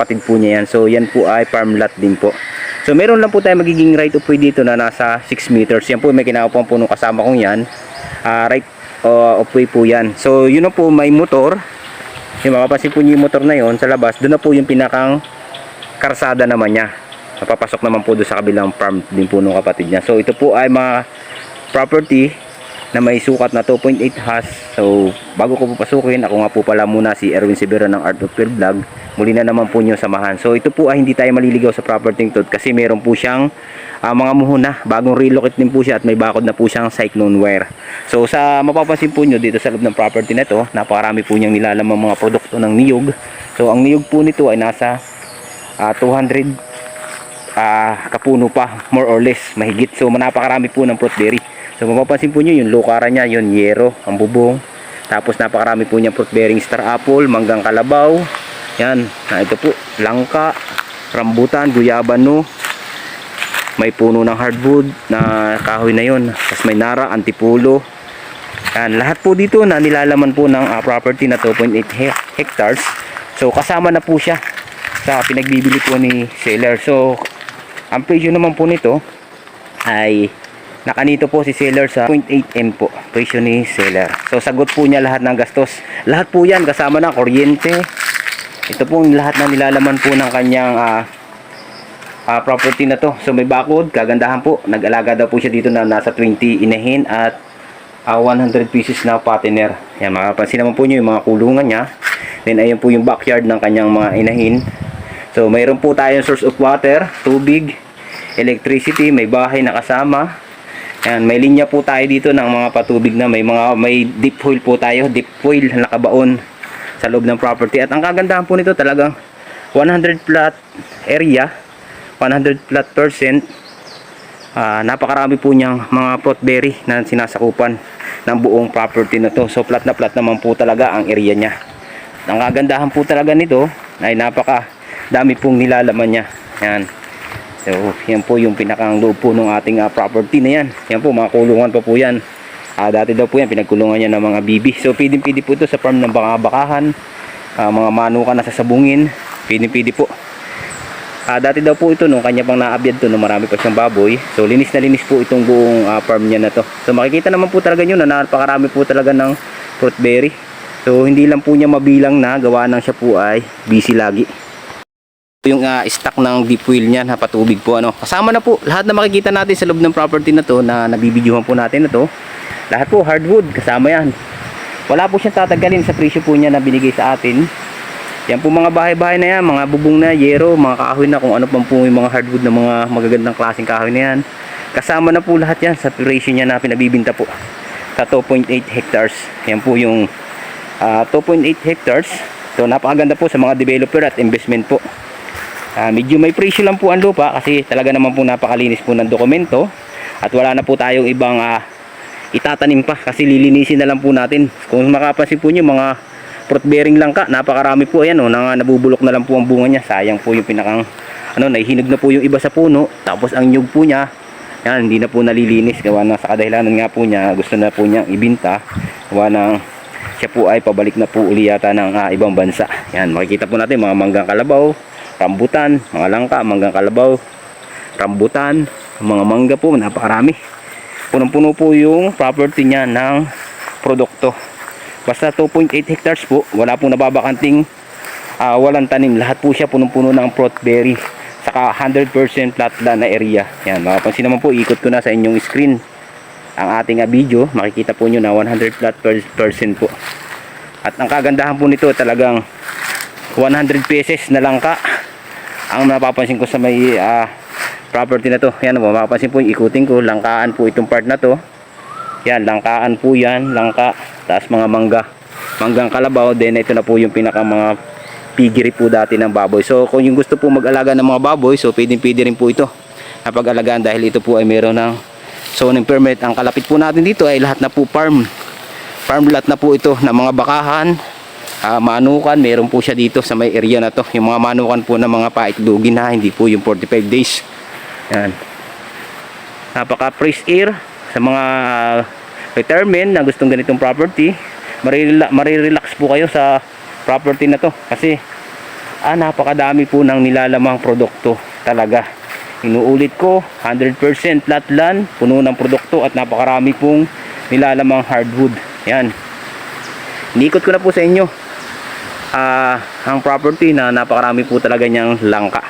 kapatid po niya yan. So yan po ay farm lot din po. So meron lang po tayo magiging right of way dito na nasa 6 meters. Yan po may kinakapang po nung kasama kong yan. Right of way po yan. So yun na po, may motor. Yung mapapansin po niyo yung motor na yon sa labas. Doon na po yung pinakang karsada naman niya. Napapasok naman po doon sa kabilang farm din po nung kapatid niya. So ito po ay mga property na may sukat na 2.8 hash. So bago ko po pasukin, ako nga po pala muna si Erwin Severo ng Art of Field Vlog. Muli na naman po niyo samahan. So ito po ay hindi tayo maliligaw sa property ito kasi meron po siyang mga muhuna, bagong relocate din po siya at may bakod na po siyang cyclone wire. So sa mapapansin po niyo dito sa loob ng property na ito, napakarami po niyang nilalamang mga produkto ng niyog. So ang niyog po nito ay nasa 200 kapuno pa, more or less, mahigit. So napakarami po ng fruit berry. So mapapansin po nyo yung lukara nya, yung yero, ang bubong. Tapos napakarami po niya fruit bearing star apple, manggang kalabaw. Yan, ito po, langka, rambutan, guyabano. May puno ng hardwood na kahoy na yon. Tapos may nara, antipulo. Yan, lahat po dito na nilalaman po ng property na 2.8 hectares. So kasama na po siya sa pinagbibili po ni seller. So ang presyo naman po nito ay nakanito po si seller sa 0.8M po, presyo ni seller. So sagot po niya lahat ng gastos. Lahat po yan kasama na kuryente. Ito po lahat ng nilalaman po ng kanyang property na to. So may bakod, kagandahan po. Nag-alaga daw po siya dito na nasa 20 inahin at 100 pieces na patiner. Yan, makapansin naman po nyo yung mga kulungan niya. Then ayun po yung backyard ng kanyang mga inahin. So mayroon po tayong source of water, tubig, electricity, may bahay na kasama. Yan, may linya po tayo dito ng mga patubig na may deep oil po tayo, deep oil na nakabaon sa loob ng property. At ang kagandahan po nito talagang 100 plot area, 100 plot percent. Napakarami po niyang mga fruit berry na sinasakupan ng buong property na to. So plot na plot naman po talaga ang area niya. Ang kagandahan po talaga nito ay napaka dami pong nilalaman niya. Yan. So, yan po yung pinakang loob po ng ating property na yan. Yan po, mga kulungan pa po yan. Dati daw po yan, pinagkulungan niya ng mga bibi. So, pwede po ito sa farm ng bakahan, mga manukan na sasabungin. Pwede po. Dati daw po ito, nung kanya pang naabyad to, nung marami pa siyang baboy. So, linis na linis po itong buong farm niya na to. So, makikita naman po talaga nyo na napakarami po talaga ng fruit berry. So, hindi lang po niya mabilang na gawa ng siya po ay busy lagi. Yung stock ng deep wheel niya na patubig po, kasama na po lahat na makikita natin sa loob ng property na to na nabibidyohan po natin na to. Lahat po hardwood kasama yan. Wala po siyang tatagalin sa presyo po niya na binigay sa atin. Yan po mga bahay-bahay na yan, mga bubong na yero, mga kahoy na kung ano pang po yung mga hardwood na mga magagandang klaseng kahoy na yan. Kasama na po lahat yan sa presyo niya na pinabibinta po sa 2.8 hectares. Yan po yung 2.8 hectares. So napakaganda po sa mga developer at investment po. Medyo may presyo lang po ang lupa kasi talaga naman po napakalinis po ng dokumento at wala na po tayong ibang itatanim pa kasi lilinisin na lang po natin. Kung makapansin po nyo, mga fruit bearing langka, napakarami po. Ayan, nabubulok na lang po ang bunga niya. Sayang po yung pinakang nahihinog na po yung iba sa puno. Tapos ang nyug po niya, yan, hindi na po nalilinis gawa na sa kadahilanan nga po niya, gusto na po niyang ibinta gawa ng siya po ay pabalik na po uli yata ng ibang bansa. Yan, makikita po natin mga manggang kalabaw, rambutan, mga langka, manggang kalabaw, rambutan, mga mangga po, napakarami. Punong-puno po yung property niya ng produkto. Basta 2.8 hectares po, wala pong nababakanting walang tanim. Lahat po siya punong-puno ng fruit berry. Saka 100% flat land na area. Yan, mapapansin naman po, ikot ko na sa inyong screen ang ating video. Makikita po nyo na 100 flat percent po. At ang kagandahan po nito talagang 100 pieces na langka ang napapansin ko sa may property na to. Yan, mapapansin po yung ikutin ko, langkaan po itong part na to. Yan, langkaan po yan, langka, taas mga manggang kalabaw. Then ito na po yung pinaka mga piggery po dati ng baboy. So kung yung gusto po mag-alaga ng mga baboy, so pwede rin po ito na pag-alagaan dahil ito po ay meron ng zoning permit. Ang kalapit po natin dito ay lahat na po farm lot na po ito na mga bakahan, manukan. Meron po siya dito sa may area na to, yung mga manukan po na mga paitlugin na hindi po yung 45 days. Yan, napaka fresh air sa mga retirement na gustong ganitong property. Marirelax po kayo sa property na to kasi napakadami po ng nilalamang produkto talaga. Inuulit ko, 100% flatland, puno ng produkto at napakarami pong nilalamang hardwood. Yan. Inikot ko na po sa inyo ang property na napakarami po talaga niyang langka.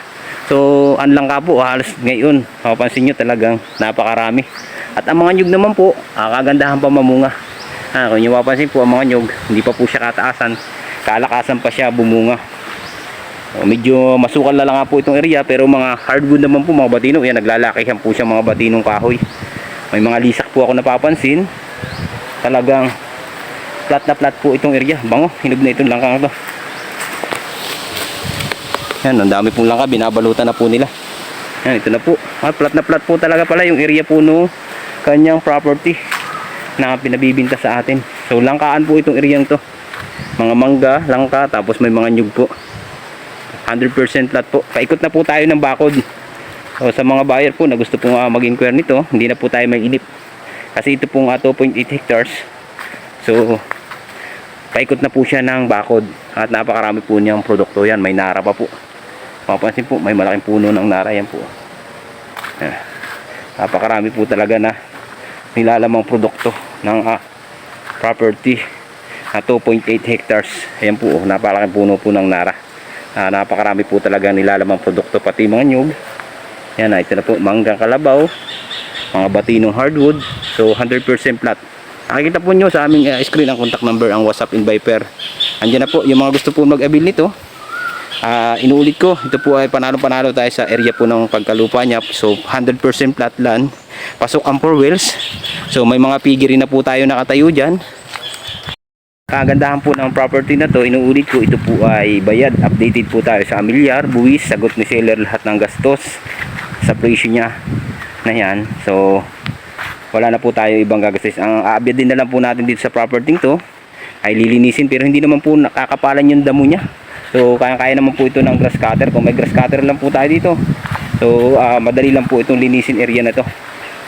So, ang langka po halos ngayon, mapapansin nyo talagang napakarami. At ang mga nyug naman po, kagandahan pa mamunga. Kung nyo mapapansin po, ang mga nyug, hindi pa po siya kataasan, kalakasan pa siya bumunga. Medyo masukal na lang nga po itong area, pero mga hardwood naman po, mga batino, yan, naglalakihan po siya mga batinong kahoy. May mga lisak po ako napapansin. Talagang flat na flat po itong area. Bango, hinog na itong langkang ito. Yan, ang dami pong langka, binabalutan na po nila. Yan, ito na po. Flat na flat po talaga pala yung area po no kanyang property na pinabibinta sa atin. So, langkaan po itong area to. Mga mangga, langka, tapos may mga nyug po. 100% flat po. Paikot na po tayo ng bakod. So, sa mga buyer po na gusto pong mag-inquire nito, hindi na po tayo mag-inip. Kasi ito pong 2.8 hectares. So, paikot na po siya ng bakod. At napakarami po niyang produkto. Yan, may nara pa po. Mapapansin po, may malaking puno ng nara. Yan po. Napakarami po talaga na nilalamang produkto ng property na 2.8 hectares. Ayan po, napakalaking puno po ng nara. Napakarami po talaga nilalamang produkto, pati mga nyug. Yan, ito na po, manggang kalabaw, mga batinong hardwood. So 100% flat. Nakikita po nyo sa aming screen ang contact number, ang WhatsApp in Viper. Andiyan na po yung mga gusto po mag-avail nito. Inuulit ko, ito po ay panalo-panalo tayo sa area po ng pagkalupa niya. So 100% flat land, pasok ang 4 wheels. So may mga piggery na po tayo nakatayo dyan. Kagandahan po ng property na to, inuulit ko, ito po ay bayad. Updated po tayo sa amilyar, buwis, sagot ni seller lahat ng gastos sa presyo niya na yan. So wala na po tayo ibang gagastos. Ang aabyad din na lang po natin dito sa property to ay lilinisin, pero hindi naman po nakakapalan yung damo niya. So kaya naman po ito ng grass cutter. Kung may grass cutter lang po tayo dito, so madali lang po itong linisin area na to.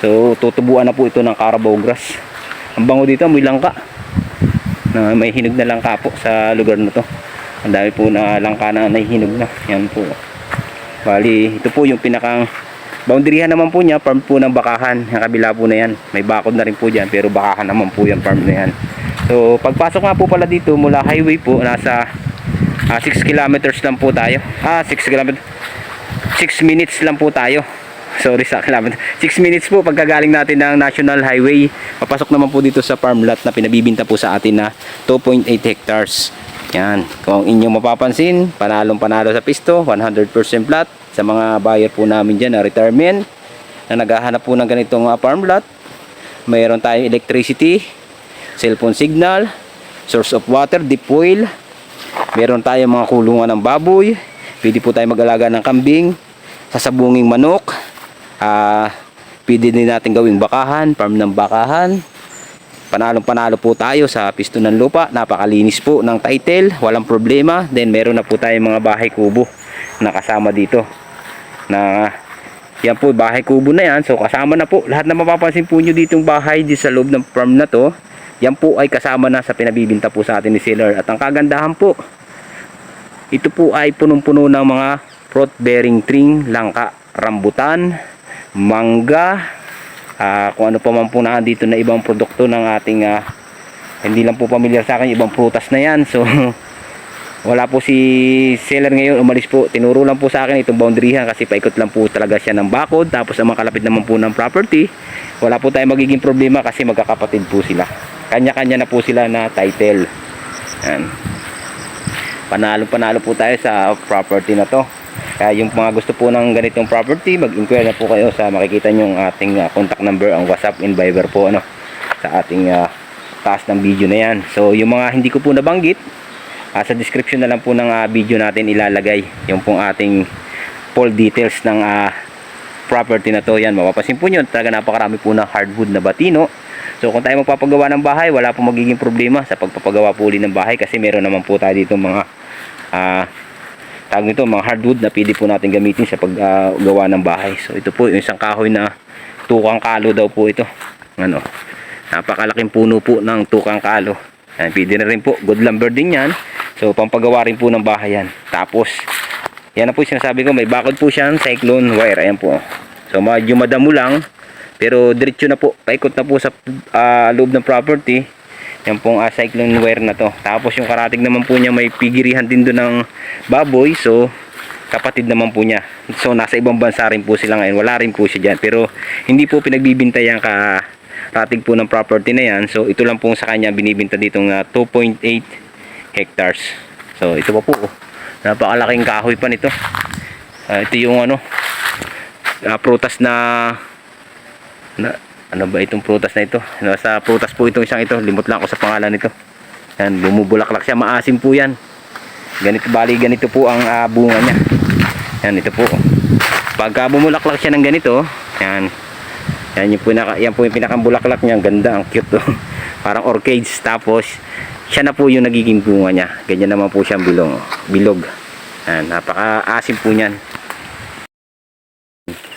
So tutubuan na po ito ng Carabao grass. Ang bango dito, may langka na may hinog na langka po sa lugar na to. Ang dami po na langka na nahihinog na. Yan po. Bali, ito po yung pinakang boundaryhan naman po niya, farm po ng bakahan. Ang kabila po na yan, may bakod na rin po dyan, pero bakahan naman po yung farm na yan. So pagpasok nga po pala dito mula highway po, nasa 6 kilometers lang po tayo. 6 kilometers, 6 minutes lang po tayo. Sorry sa kilometer. 6 minutes po pagkagaling natin ng National Highway. Papasok naman po dito sa farm lot na pinabibinta po sa atin na 2.8 hectares. Yan. Kung inyong mapapansin, panalong panalo sa pisto, 100% flat. Sa mga buyer po namin dyan na retirement, na naghahanap po ng ganitong farm lot. Mayroon tayong electricity, cellphone signal, source of water, deep well. Meron tayong mga kulungan ng baboy. Pwede po tayo mag-alaga ng kambing, sasabunging manok. Pwede din natin gawing bakahan, farm ng bakahan. Panalong panalo po tayo sa pisto ng lupa. Napakalinis po ng title, walang problema. Then meron na po tayong mga bahay kubo na kasama dito. Na yan po, bahay kubo na yan. So kasama na po lahat na mapapansin po nyo ditong bahay di sa loob ng farm na to. Yan po ay kasama na sa pinabibinta po sa atin ni seller. At ang kagandahan po, ito po ay punong-puno ng mga fruit bearing tree, langka, rambutan, mangga, kung ano pa man po na dito na ibang produkto ng ating hindi lang po familiar sa akin ibang prutas na yan. So wala po si seller ngayon, umalis po, tinuro lang po sa akin itong boundaryhan kasi paikot lang po talaga siya ng bakod. Tapos ang mga kalapit naman po ng property, wala po tayong magiging problema kasi magkakapatid po sila, kanya-kanya na po sila na title. Yan. Panalo po tayo sa property na to. Kaya yung mga gusto po ng ganitong property, mag-inquire na po kayo sa makikita nyo ang ating contact number, ang WhatsApp and Viber po sa ating taas ng video na yan. So yung mga hindi ko po nabanggit, sa description na lang po ng video natin ilalagay yung pong ating full details ng property na to. Yan, mapapansin po nyo, talaga napakarami po ng hardwood na batino. So kung tayo magpapagawa ng bahay, wala po magiging problema sa pagpapagawa po ulit ng bahay kasi meron naman po tayo dito mga tawag nito, mga hardwood na pwede po natin gamitin sa paggawa ng bahay. So ito po yung isang kahoy na tukang kalo daw po ito. Ano, napakalaking puno po ng tukang kalo. Yan, pwede na rin po, good lumber din yan. So pampagawa rin po ng bahay yan. Tapos yan na po yung sinasabi ko, may bakod po siyang cyclone wire. Ayan po. So medyo madamo lang, pero diretso na po, paikot na po sa loob ng property. Yan pong cyclone wire na to. Tapos yung karatig naman po niya, may pigirihan din doon ng baboy. So kapatid naman po niya. So nasa ibang bansa rin po sila ngayon. Wala rin po siya dyan. Pero hindi po pinagbibintay ang karatig po ng property na yan. So ito lang po sa kanya binibinta ditong 2.8 hectares. So ito pa po. Napakalaking kahoy pa nito. Ito yung prutas na ano ba itong prutas na ito? Sa prutas po itong isang ito. Limot lang ako sa pangalan nito. Yan, bumubulaklak siya. Maasim po yan. Ganito, bali ganito po ang bunga niya. Yan, ito po. Pagka bumulaklak siya ng ganito, yan. Yan po yung pinakambulaklak niya. Ang ganda, ang cute to. Parang orchids. Tapos siya na po yung nagiging bunga niya. Ganyan naman po siyang bilog. Yan, napaka-asim po niyan.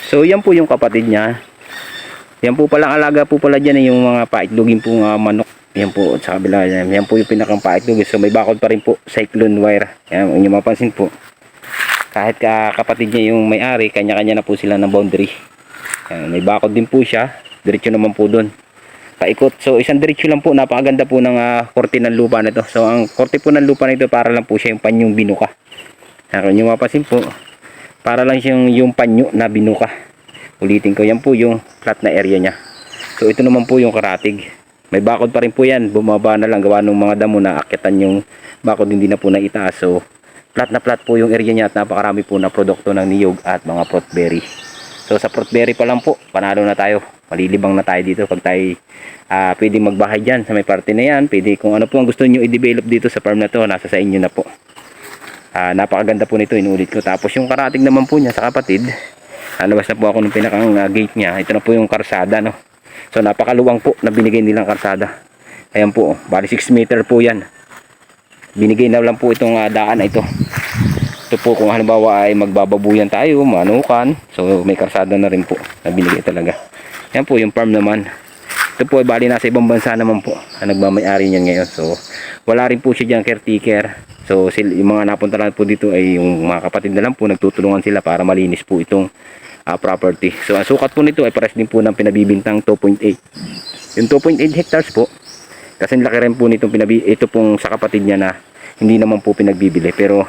So yan po yung kapatid niya. Yan po palang alaga po pala dyan yung mga paitlogin pong manok. Yan po sa kabila. Yan po yung pinakang paitlogin. So may bakod pa rin po, cyclone wire. Yan, kung nyo mapansin po. Kahit kapatid niya yung may-ari, kanya-kanya na po sila ng boundary. Yan, may bakod din po siya. Diretso naman po doon. Paikot. So isang diretso lang po. Napakaganda po ng korte ng lupa na ito. So ang korte po ng lupa na ito, para lang po siya yung panyong binuka. Yan, kung nyo mapansin po, para lang siyang yung panyo na binuka. Ulitin ko, yan po yung flat na area niya. So ito naman po yung karatig. May bakod pa rin po yan. Bumaba na lang, gawa ng mga damo na akitan yung bakod, hindi na po na itaas. So flat na flat po yung area niya at napakarami po na produkto ng niyog at mga fruit berry. So sa fruit berry pa lang po, panalo na tayo. Malilibang na tayo dito pag tayo pwede magbahay dyan sa may parte na yan. Pwede kung ano po ang gusto nyo i-develop dito sa farm na to, nasa sa inyo na po. Napakaganda po nito, inulit ko. Tapos yung karatig naman po niya sa kapatid, labas na po ako ng pinakang gate niya. Ito na po yung karsada, no. So napakaluwang po na binigay nilang karsada. Ayan po, bali 6 meter po yan. Binigay na lang po itong daan na ito. Ito po kung halimbawa ay magbababuyan tayo, manukan. So may karsada na rin po na binigay talaga. Yan po yung farm naman. Ito po ay bali nasa ibang bansa naman po na nagmamay-ari niyan ngayon. So wala rin po siya dyan caretaker. So yung mga napunta lang po dito ay yung mga kapatid na lang po, nagtutulungan sila para malinis po itong property. So ang sukat po nito ay pares din po ng pinabibintang 2.8. Yung 2.8 hectares po, kasi laki rin po nitong ito pong sa kapatid niya na hindi naman po pinagbibili. Pero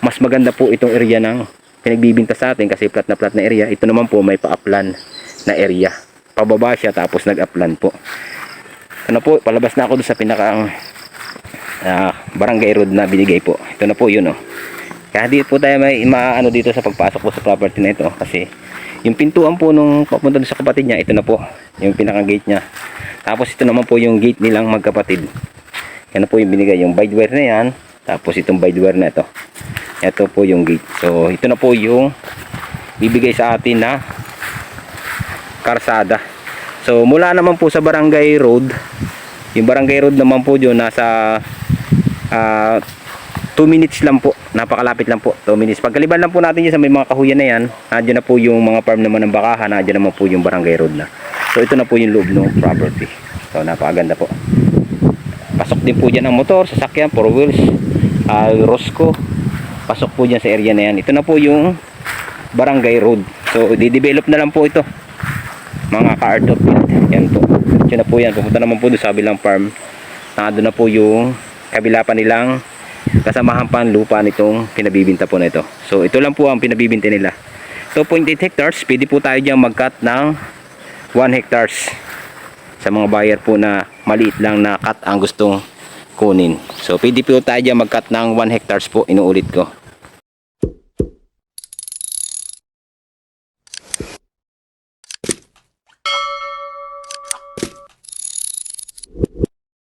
mas maganda po itong area ng pinagbibinta sa atin kasi flat na area. Ito naman po may pa-uplan na area. Pababa siya tapos nag-uplan po. Ano po, palabas na ako doon sa pinakang barangay road na binigay po. Ito na po yun, oh. Kaya di po tayo may maano dito sa pagpasok po sa property na ito kasi yung pintuan po nung papunta doon sa kapatid niya, ito na po yung pinaka gate niya. Tapos ito naman po yung gate nilang magkapatid. Yan na po yung binigay, yung guide wire na yan. Tapos itong guide wire na ito. Ito po yung gate. So ito na po yung bibigay sa atin na karsada. So mula naman po sa barangay road, yung barangay road naman po dyan nasa 2 minutes lang po, napakalapit lang po, 2 minutes. Pagkaliban lang po natin dyan sa may mga kahuyan na yan, nandiyan na po yung mga farm naman ng bakahan, nandiyan naman po yung barangay road na. So ito na po yung loob ng property. So napakaganda po. Pasok din po dyan ang motor, sasakyan, 4 wheels, Rosco. Pasok po dyan sa area na yan. Ito na po yung barangay road. So di-develop na lang po ito, mga ka-art of field. Yan po, ito na po yan. Pupunta naman po doon sa kabilang farm. Doon na po yung kabila pa nilang kasamahan pa ang lupa nitong pinabibinta po na ito. So ito lang po ang pinabibinta nila. 2.8 hectares, pwede po tayo dyan mag-cut ng 1 hectares sa mga buyer po na maliit lang na cut ang gustong kunin. So pwede po tayo dyan mag-cut ng 1 hectares po, inuulit ko.